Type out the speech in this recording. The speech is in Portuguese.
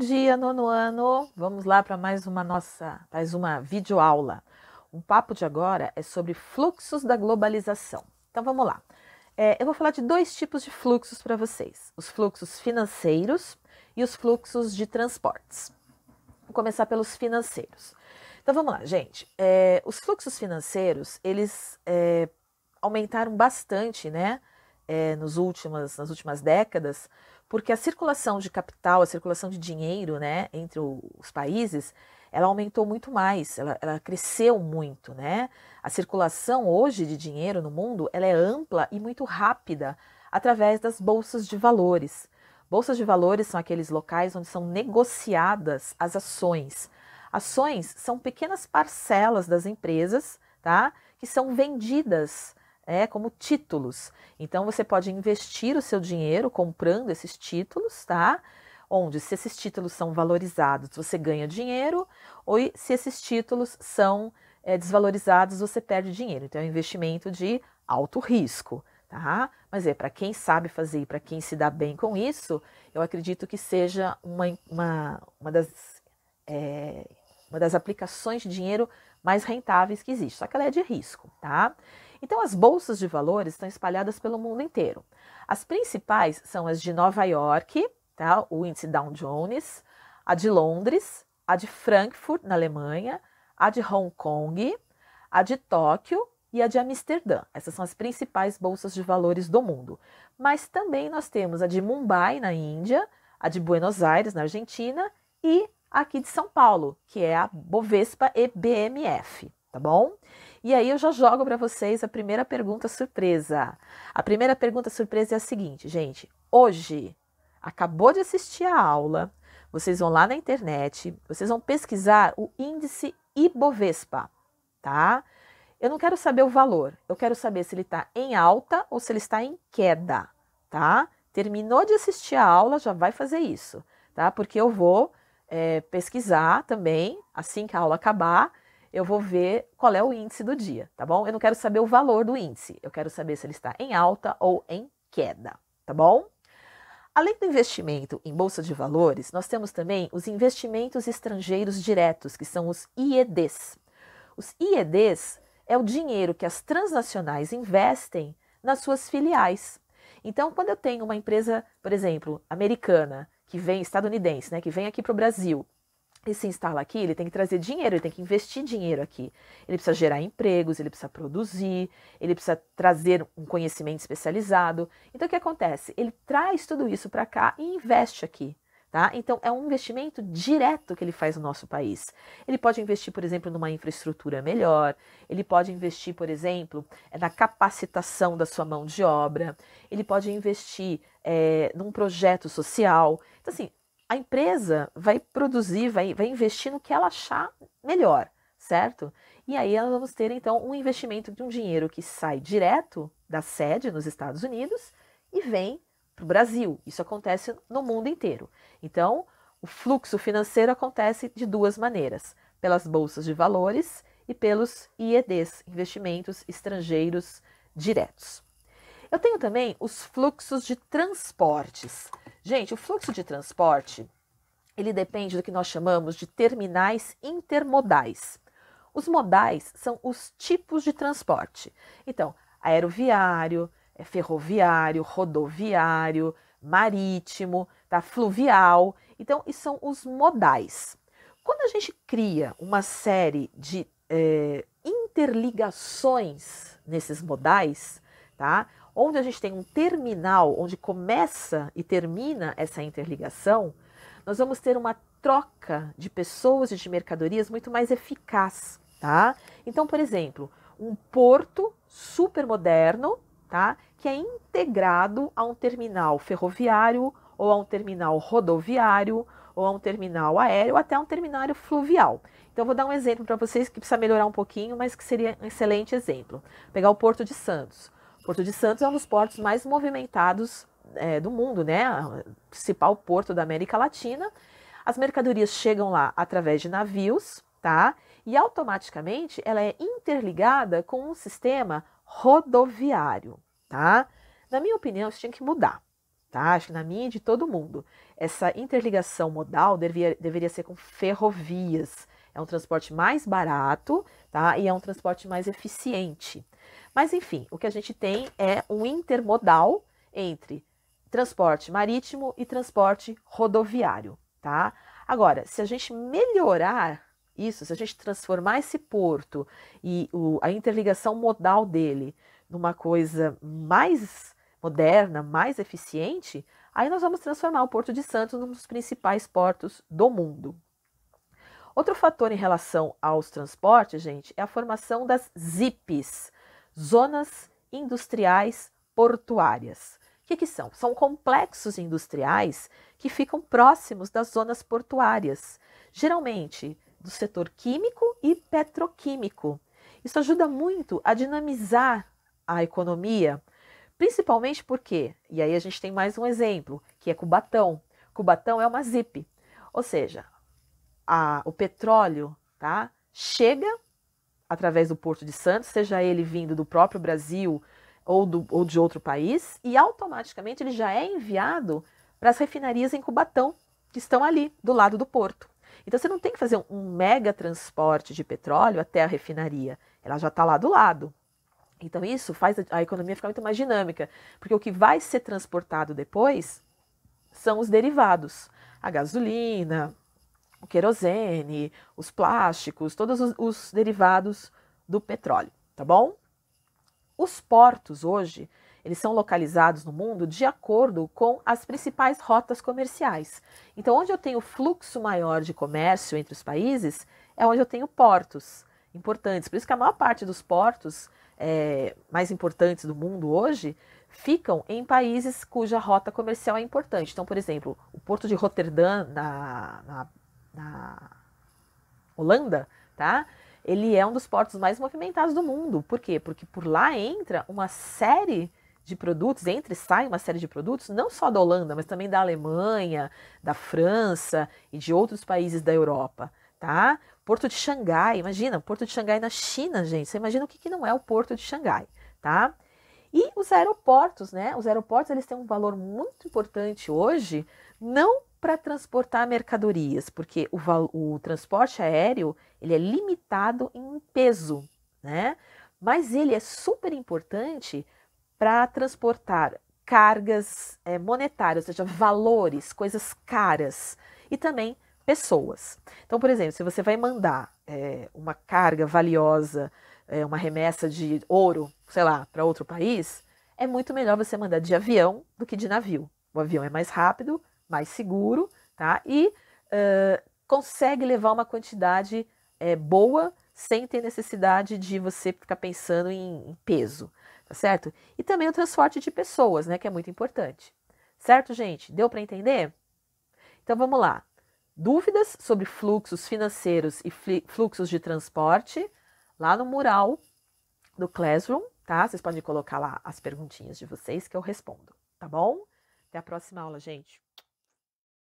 Dia, nono ano, vamos lá para mais uma videoaula. O papo de agora é sobre fluxos da globalização. Então vamos lá. Eu vou falar de dois tipos de fluxos para vocês: os fluxos financeiros e os fluxos de transportes. Vou começar pelos financeiros. Então vamos lá, gente. Os fluxos financeiros, eles aumentaram bastante, né? Nas últimas décadas, porque a circulação de capital, a circulação de dinheiro, né, entre os países, ela aumentou muito mais, ela cresceu muito, né? A circulação hoje de dinheiro no mundo, ela é ampla e muito rápida através das bolsas de valores. Bolsas de valores são aqueles locais onde são negociadas as ações. Ações são pequenas parcelas das empresas, tá? Que são vendidas como títulos. Então você pode investir o seu dinheiro comprando esses títulos, tá? Onde, se esses títulos são valorizados, você ganha dinheiro, ou se esses títulos são desvalorizados, você perde dinheiro. Então é um investimento de alto risco, tá? Mas para quem sabe fazer e para quem se dá bem com isso, eu acredito que seja uma das aplicações de dinheiro mais rentáveis que existe, só que ela é de risco, tá? Então as bolsas de valores estão espalhadas pelo mundo inteiro. As principais são as de Nova York, tá? O índice Dow Jones, a de Londres, a de Frankfurt, na Alemanha, a de Hong Kong, a de Tóquio e a de Amsterdã. Essas são as principais bolsas de valores do mundo. Mas também nós temos a de Mumbai, na Índia, a de Buenos Aires, na Argentina, e aqui de São Paulo, que é a Bovespa e BMF, tá bom? E aí eu já jogo para vocês a primeira pergunta surpresa. A primeira pergunta surpresa é a seguinte, gente. Hoje, acabou de assistir a aula, vocês vão lá na internet, vocês vão pesquisar o índice Ibovespa, tá? Eu não quero saber o valor, eu quero saber se ele está em alta ou se ele está em queda, tá? Terminou de assistir a aula, já vai fazer isso, tá? Porque eu vou pesquisar também, assim que a aula acabar, eu vou ver qual é o índice do dia, tá bom? Eu não quero saber o valor do índice, eu quero saber se ele está em alta ou em queda, tá bom? Além do investimento em bolsa de valores, nós temos também os investimentos estrangeiros diretos, que são os IEDs. Os IEDs é o dinheiro que as transnacionais investem nas suas filiais. Então, quando eu tenho uma empresa, por exemplo, americana, estadunidense, né, que vem aqui para o Brasil e se instala aqui, ele tem que trazer dinheiro, ele tem que investir dinheiro aqui. Ele precisa gerar empregos, ele precisa produzir, ele precisa trazer um conhecimento especializado. Então, o que acontece? Ele traz tudo isso para cá e investe aqui. Tá? Então, é um investimento direto que ele faz no nosso país. Ele pode investir, por exemplo, numa infraestrutura melhor, ele pode investir, por exemplo, na capacitação da sua mão de obra, ele pode investir num projeto social. Então, assim, a empresa vai produzir, vai investir no que ela achar melhor, certo? E aí nós vamos ter, então, um investimento de um dinheiro que sai direto da sede nos Estados Unidos e vem para o Brasil. Isso acontece no mundo inteiro. Então, o fluxo financeiro acontece de duas maneiras: pelas bolsas de valores e pelos IEDs, investimentos estrangeiros diretos. Eu tenho também os fluxos de transportes. Gente, o fluxo de transporte, ele depende do que nós chamamos de terminais intermodais. Os modais são os tipos de transporte. Então, aeroviário, ferroviário, rodoviário, marítimo, tá? Fluvial. Então, isso são os modais. Quando a gente cria uma série de interligações nesses modais, tá? Onde a gente tem um terminal, onde começa e termina essa interligação, nós vamos ter uma troca de pessoas e de mercadorias muito mais eficaz, tá? Então, por exemplo, um porto super moderno, tá? Que é integrado a um terminal ferroviário, ou a um terminal rodoviário, ou a um terminal aéreo, ou até um terminal fluvial. Então, eu vou dar um exemplo para vocês que precisa melhorar um pouquinho, mas que seria um excelente exemplo. Pegar o Porto de Santos. O Porto de Santos é um dos portos mais movimentados do mundo, né? O principal porto da América Latina. As mercadorias chegam lá através de navios, tá? E automaticamente ela é interligada com um sistema rodoviário, tá? Na minha opinião, isso tinha que mudar. tá? Acho que na minha e de todo mundo. Essa interligação modal deveria ser com ferrovias. É um transporte mais barato, tá? E é um transporte mais eficiente. Mas, enfim, o que a gente tem é um intermodal entre transporte marítimo e transporte rodoviário, tá? Agora, se a gente melhorar isso, se a gente transformar esse porto e a interligação modal dele numa coisa mais moderna, mais eficiente, aí nós vamos transformar o Porto de Santos num dos principais portos do mundo. Outro fator em relação aos transportes, gente, é a formação das ZIPs, Zonas Industriais Portuárias. O que são? São complexos industriais que ficam próximos das zonas portuárias, geralmente do setor químico e petroquímico. Isso ajuda muito a dinamizar a economia, principalmente porque, e aí a gente tem mais um exemplo, que é Cubatão. Cubatão é uma ZIP, ou seja, o petróleo, tá, chega através do Porto de Santos, seja ele vindo do próprio Brasil ou de outro país, e automaticamente ele já é enviado para as refinarias em Cubatão, que estão ali do lado do porto. Então você não tem que fazer um mega transporte de petróleo até a refinaria, ela já está lá do lado. Então isso faz a economia ficar muito mais dinâmica, porque o que vai ser transportado depois são os derivados, a gasolina, o querosene, os plásticos, todos os derivados do petróleo, tá bom? Os portos hoje, eles são localizados no mundo de acordo com as principais rotas comerciais. Então, onde eu tenho fluxo maior de comércio entre os países, é onde eu tenho portos importantes. Por isso que a maior parte dos portos mais importantes do mundo hoje ficam em países cuja rota comercial é importante. Então, por exemplo, o porto de Roterdã, na Holanda, tá? Ele é um dos portos mais movimentados do mundo. Por quê? Porque por lá entra uma série de produtos, entra e sai uma série de produtos, não só da Holanda, mas também da Alemanha, da França e de outros países da Europa, tá? Porto de Xangai, imagina, o Porto de Xangai na China, gente, você imagina o que não é o Porto de Xangai, tá? E os aeroportos, né? Os aeroportos, eles têm um valor muito importante hoje, não para transportar mercadorias, porque o transporte aéreo, ele é limitado em peso, né? Mas ele é super importante para transportar cargas monetárias, ou seja, valores, coisas caras, e também pessoas. Então, por exemplo, se você vai mandar uma carga valiosa, uma remessa de ouro, sei lá, para outro país, é muito melhor você mandar de avião do que de navio. O avião é mais rápido, mais seguro, tá? E consegue levar uma quantidade boa sem ter necessidade de você ficar pensando em peso, tá certo? E também o transporte de pessoas, né, que é muito importante. Certo, gente? Deu para entender? Então vamos lá. Dúvidas sobre fluxos financeiros e fluxos de transporte, lá no mural do Classroom, tá? Vocês podem colocar lá as perguntinhas de vocês que eu respondo, tá bom? Até a próxima aula, gente.